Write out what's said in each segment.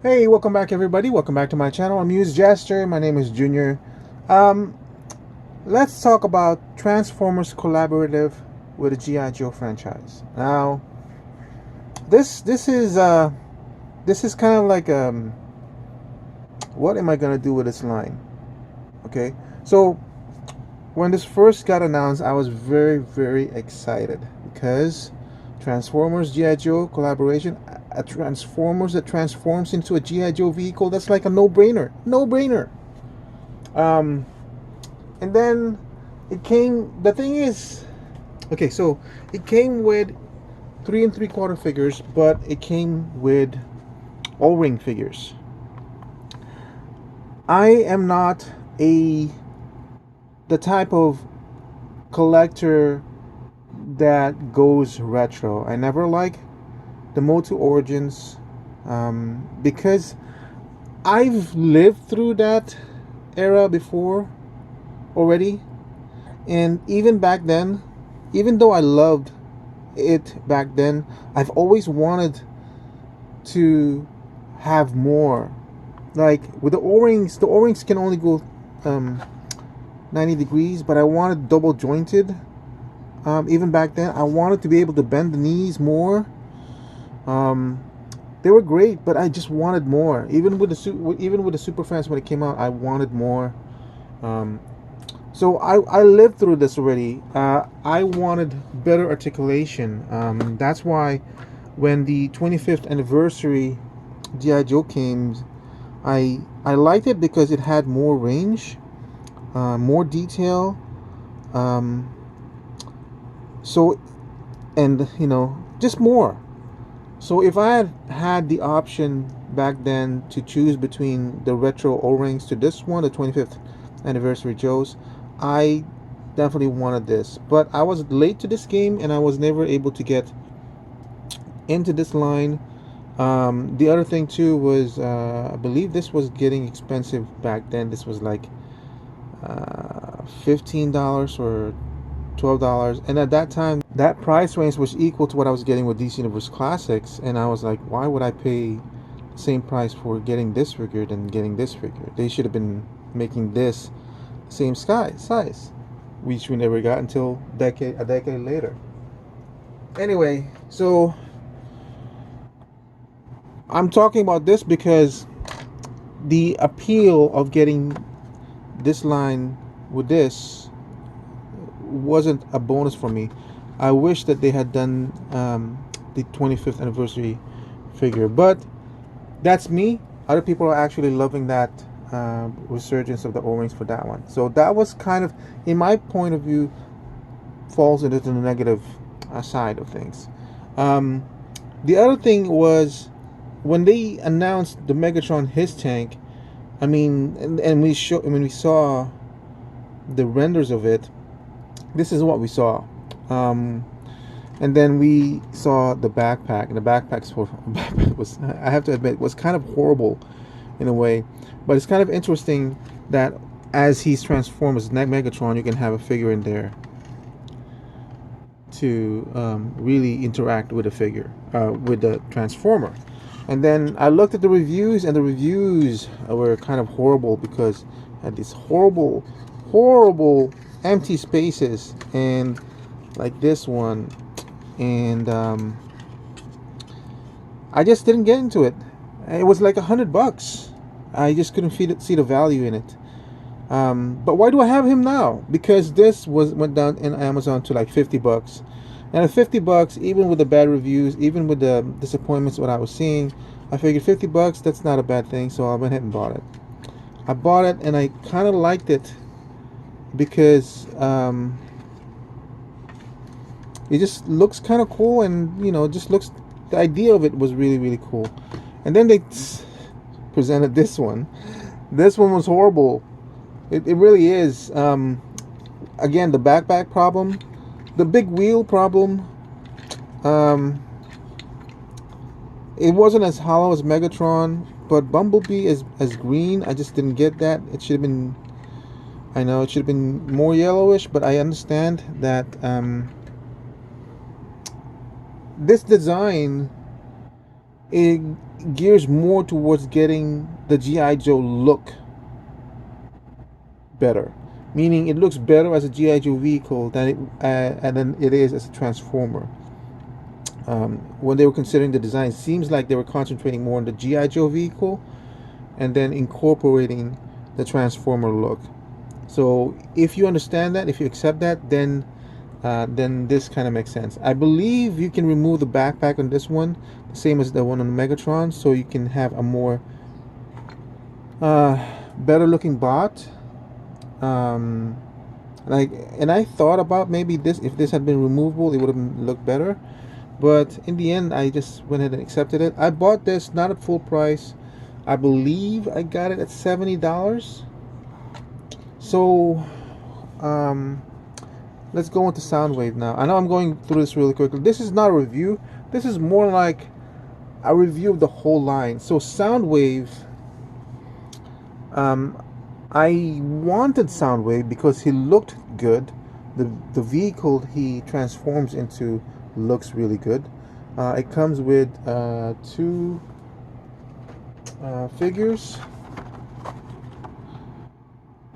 Hey, welcome back everybody. Welcome back to my channel. I'm Muse Jester. My name is Junior. Um, let's talk about Transformers collaborative with the G.I. Joe franchise. Now, this is kind of like what am I gonna do with this line? Okay, so when this first got announced, I was very excited because Transformers G.I. Joe collaboration, a Transformers that transforms into a G.I. Joe vehicle. That's like a no-brainer. No-brainer. Um, and then it came. The thing is, okay, so it came with 3 3/4 figures, but it came with O-ring figures. I am not a the type of collector that goes retro. I never like the Motu Origins because I've lived through that era before already. And even back then, even though I loved it back then, I've always wanted to have more. Like with the O-rings can only go um, 90 degrees, but I wanted double jointed. Even back then, I wanted to be able to bend the knees more. Um, they were great, but I just wanted more. Even with the Super Fans when it came out, I wanted more. Um, So I lived through this already. I wanted better articulation. That's why when the 25th anniversary GI Joe came, I liked it because it had more range, more detail. Um, so and just more. So if I had had the option back then to choose between the retro O-rings to this one, the 25th anniversary Joes, I definitely wanted this. But I was late to this game and I was never able to get into this line. The other thing too was I believe this was getting expensive back then. This was like $15 or $12, and at that time that price range was equal to what I was getting with DC Universe Classics, and I was like, why would I pay the same price for getting this figure than getting this figure? They should have been making this same size, which we never got until a decade later. Anyway, so I'm talking about this because the appeal of getting this line with this wasn't a bonus for me. I wish that they had done the 25th anniversary figure, but that's me. Other people are actually loving that resurgence of the O-rings for that one. So that was kind of, in my point of view, falls into the negative side of things. Um, the other thing was when they announced the Megatron his tank. I mean, and we saw the renders of it. This is what we saw. Um, and then we saw the backpack, and the backpack was, I have to admit, was kind of horrible in a way. But it's kind of interesting that as he's transformed as Megatron, you can have a figure in there to really interact with the figure, with the Transformer. And then I looked at the reviews, and the reviews were kind of horrible because it had these horrible empty spaces, and like this one, and I just didn't get into it. It was like $100. I just couldn't see the value in it. But why do I have him now? Because this went down in Amazon to like $50, and at $50, even with the bad reviews, even with the disappointments what I was seeing, I figured $50, that's not a bad thing. So I went ahead and bought it. I bought it, and I kind of liked it because it just looks kind of cool, and just looks. The idea of it was really cool, and then they presented this one. This one was horrible. It really is. Again, the backpack problem, the big wheel problem. It wasn't as hollow as Megatron, but Bumblebee is as green. I just didn't get that. It should have been. I know it should have been more yellowish, but I understand that this design it gears more towards getting the GI Joe look better, meaning it looks better as a GI Joe vehicle than it is as a Transformer. When they were considering the design, it seems like they were concentrating more on the GI Joe vehicle and then incorporating the Transformer look. So if you understand that, if you accept that, then this kind of makes sense. I believe you can remove the backpack on this one, the same as the one on the Megatron, so you can have a more better looking bot. Um, like, and I thought about maybe this, if this had been removable, it would have looked better. But in the end, I just went ahead and accepted it. I bought this not at full price. I believe I got it at $70. So, let's go into Soundwave now. I know I'm going through this really quickly. This is not a review. This is more like a review of the whole line. So Soundwave, I wanted Soundwave because he looked good. The vehicle he transforms into looks really good. It comes with two figures.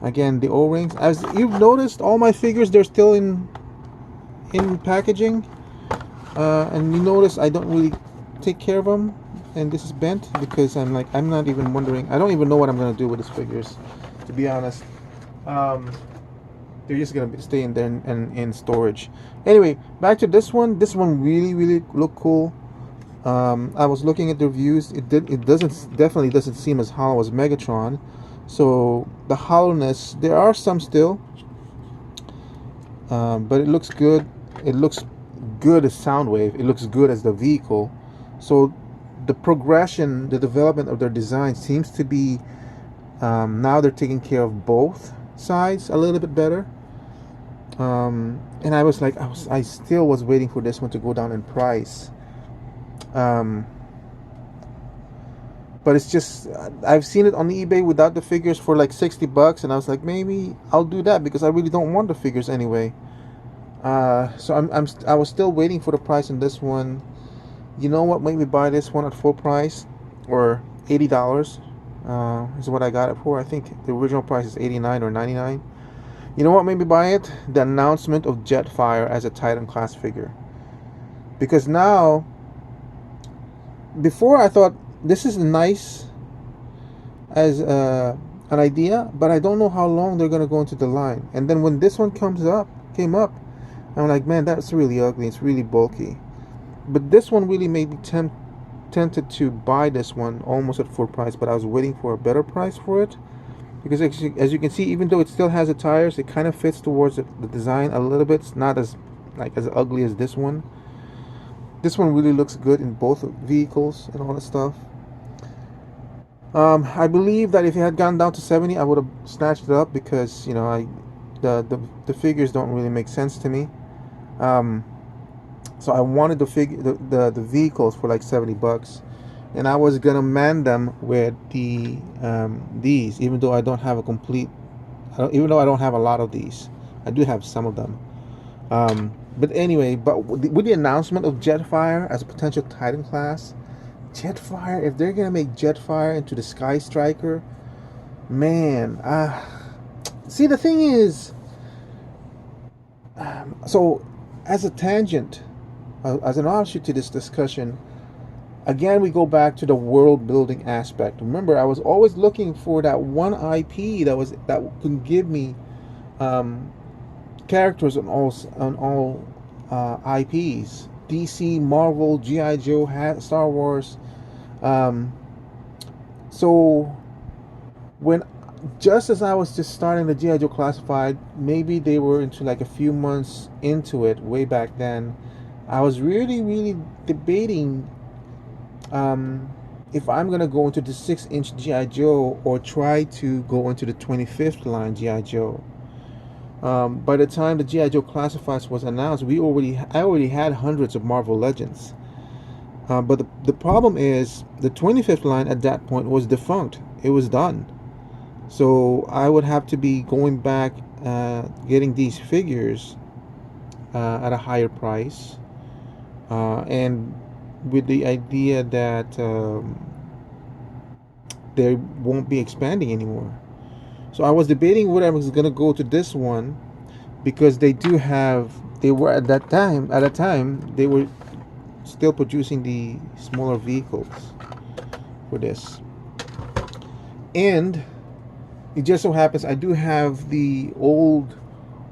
Again, the O-rings. As you've noticed, all my figures, they're still in packaging. And you notice I don't really take care of them. And this is bent because I'm not even wondering. I don't even know what I'm gonna do with these figures, to be honest. They're just gonna stay in there and in storage. Anyway, back to this one. This one really looked cool. I was looking at the reviews. It definitely doesn't seem as hollow as Megatron. So the hollowness, there are some still, but it looks good. It looks good as Soundwave. It looks good as the vehicle. So the progression, the development of their design seems to be now they're taking care of both sides a little bit better. And I was like, I still was waiting for this one to go down in price. But it's just, I've seen it on eBay without the figures for like $60, and I was like, maybe I'll do that because I really don't want the figures anyway. So I was still waiting for the price on this one. You know what? Maybe buy this one at full price, or $80 is what I got it for. I think the original price is $89 or $99. You know what? Maybe buy it. The announcement of Jetfire as a Titan class figure, because now, before I thought this is nice as an idea, but I don't know how long they're gonna go into the line. And then when this one came up, I'm like, man, that's really ugly. It's really bulky. But this one really made me tempted to buy this one almost at full price. But I was waiting for a better price for it, because as you can see, even though it still has the tires, it kind of fits towards the design a little bit. It's not as ugly as this one. This one really looks good in both vehicles and all that stuff. I believe that if it had gone down to 70, I would have snatched it up, because the figures don't really make sense to me. So I wanted the vehicles for like $70, and I was gonna man them with these, even though I don't have a complete, even though I don't have a lot of these. I do have some of them. But anyway, with the announcement of Jetfire as a potential Titan class, Jetfire, if they're gonna make Jetfire into the Sky Striker, man, see, the thing is, so as a tangent, as an offshoot to this discussion, again we go back to the world building aspect. Remember, I was always looking for that one IP that could give me characters on all IPs: DC, Marvel, GI Joe, Star Wars. So just as I was just starting the GI Joe Classified, maybe they were into like a few months into it way back then, I was really debating if I'm gonna go into the 6-inch GI Joe or try to go into the 25th line GI Joe. By the time the GI Joe Classifieds was announced, I already had hundreds of Marvel Legends. But the problem is the 25th line at that point was defunct. It was done. So I would have to be going back, getting these figures at a higher price. And with the idea that they won't be expanding anymore. So I was debating whether I was gonna go to this one because they do have. They were at that time. At that time, they were still producing the smaller vehicles for this, and it just so happens I do have the old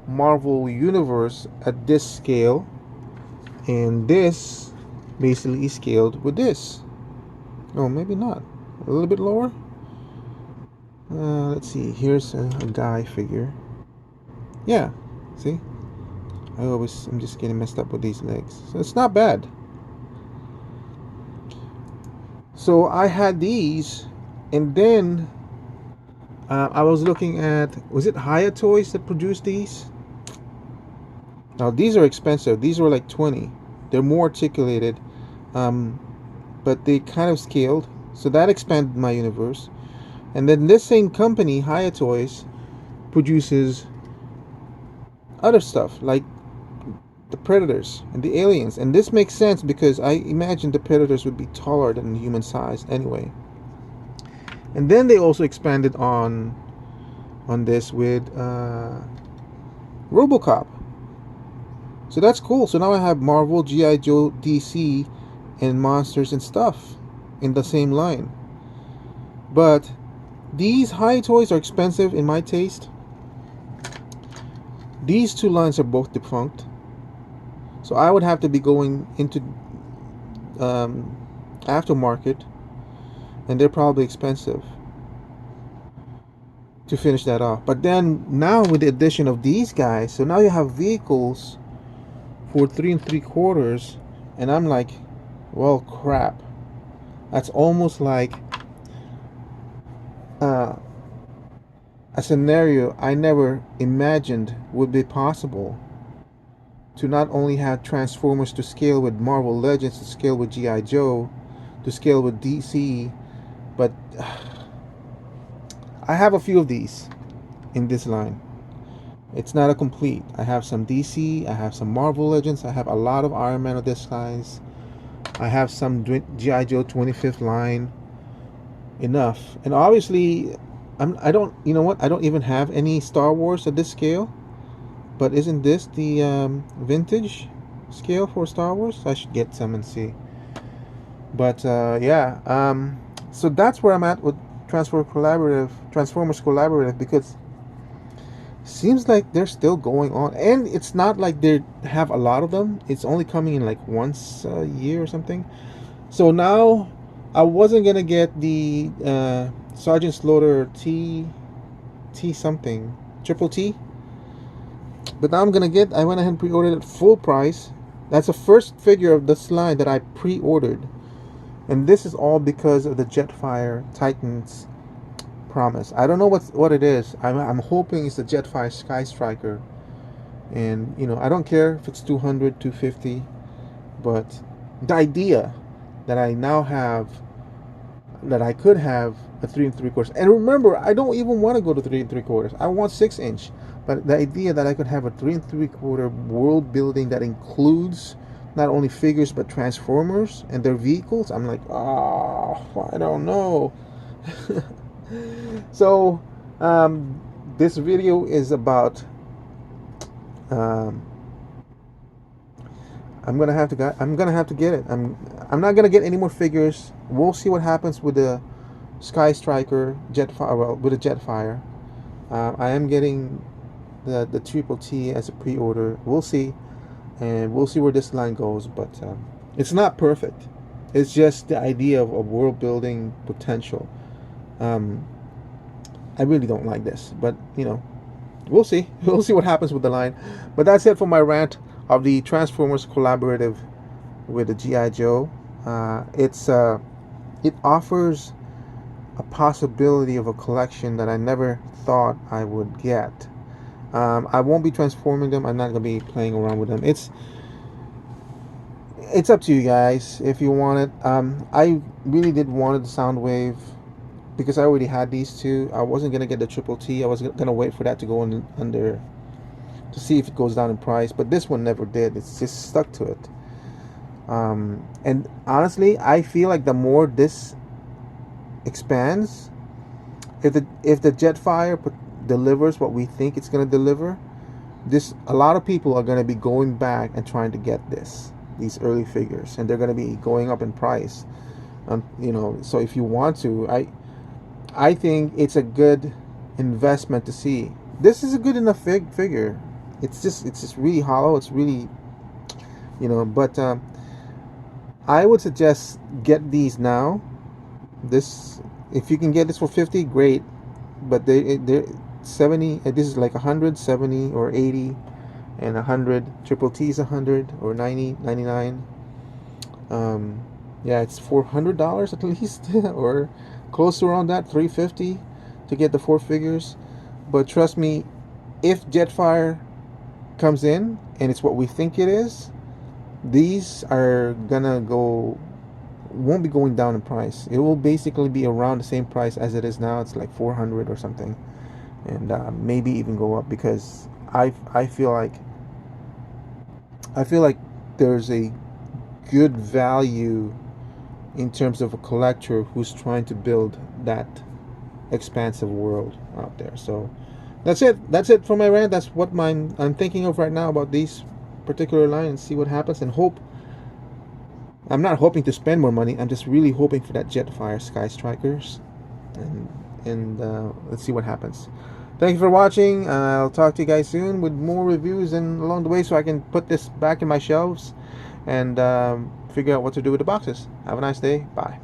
Marvel universe at this scale, and this basically is scaled with this. No, maybe not. A little bit lower. Let's see. Here's a guy figure. Yeah. See? I'm just getting messed up with these legs. So it's not bad. So I had these, and then I was looking at, was it Haya Toys that produced these? Now these are expensive. These were like 20. They're more articulated, but they kind of scaled. So that expanded my universe. And then this same company, Haya Toys, produces other stuff like the Predators and the Aliens. And this makes sense because I imagine the Predators would be taller than human size anyway. And then they also expanded on this with RoboCop. So that's cool. So now I have Marvel, G.I. Joe, DC, and Monsters and stuff in the same line. But these Haya Toys are expensive in my taste. These two lines are both defunct. So I would have to be going into aftermarket, and they're probably expensive to finish that off. But then now with the addition of these guys, so now you have vehicles for 3 3/4, and I'm like, well, crap. That's almost like a scenario I never imagined would be possible. To not only have Transformers to scale with Marvel Legends, to scale with G.I. Joe, to scale with DC, but I have a few of these in this line. It's not a complete. I have some DC, I have some Marvel Legends, I have a lot of Iron Man of this size, I have some G.I. Joe 25th line. Enough. And obviously, I don't, you know what? I don't even have any Star Wars at this scale. But isn't this the vintage scale for Star Wars? I should get some and see. But yeah, so that's where I'm at with Transformers Collaborative, because it seems like they're still going on, and it's not like they have a lot of them. It's only coming in like once a year or something. So now I wasn't gonna get the Sergeant Slaughter T something triple T. But now I went ahead and pre-ordered at full price. That's the first figure of this line that I pre-ordered. And this is all because of the Jetfire Titans promise. I don't know what it is. I'm hoping it's the Jetfire Sky Striker. And, you know, I don't care if it's 200, 250. But the idea that I now have, that I could have a 3 3/4. And remember, I don't even want to go to 3 3/4. I want 6-inch. But the idea that I could have a 3 3/4 world building that includes not only figures but Transformers and their vehicles, I'm like, oh, I don't know. So this video is about I'm gonna have to get it. I'm not gonna get any more figures. We'll see what happens with the Sky Striker Jetfire. Well, with the Jetfire, I am getting the triple T as a pre-order. We'll see, and we'll see where this line goes. But it's not perfect. It's just the idea of world building potential. I really don't like this, but you know, we'll see. We'll see what happens with the line. But that's it for my rant of the Transformers Collaborative with the G.I. Joe. It offers a possibility of a collection that I never thought I would get. I won't be transforming them. I'm not gonna be playing around with them. It's up to you guys if you want it. I really did want the Soundwave because I already had these two. I wasn't gonna get the triple T. I was gonna wait for that to go under to see if it goes down in price, but this one never did. It's just stuck to it. And honestly, I feel like the more this expands, if the Jetfire delivers what we think it's going to deliver, this a lot of people are going to be going back and trying to get these early figures, and they're going to be going up in price. So if you want to, I think it's a good investment to see. This is a good enough figure. It's just really hollow. It's really, but I would suggest get these now. This, if you can get this for 50, great. But they're 70. This is like 170 or 80, and 100. Triple T is 100 or 90, 99. Yeah, it's $400 at least, or close to around that, 350 to get the four figures. But trust me, if Jetfire comes in and it's what we think it is, these are gonna go, won't be going down in price. It will basically be around the same price as it is now. It's like 400 or something, and maybe even go up, because I feel like there's a good value in terms of a collector who's trying to build that expansive world out there. So that's it for my rant. That's what I'm thinking of right now about these particular line, and see what happens, and hope. I'm not hoping to spend more money. I'm just really hoping for that Jetfire Sky Strikers, and let's see what happens. Thank you for watching. I'll talk to you guys soon with more reviews and along the way, so I can put this back in my shelves and figure out what to do with the boxes. Have a nice day. Bye.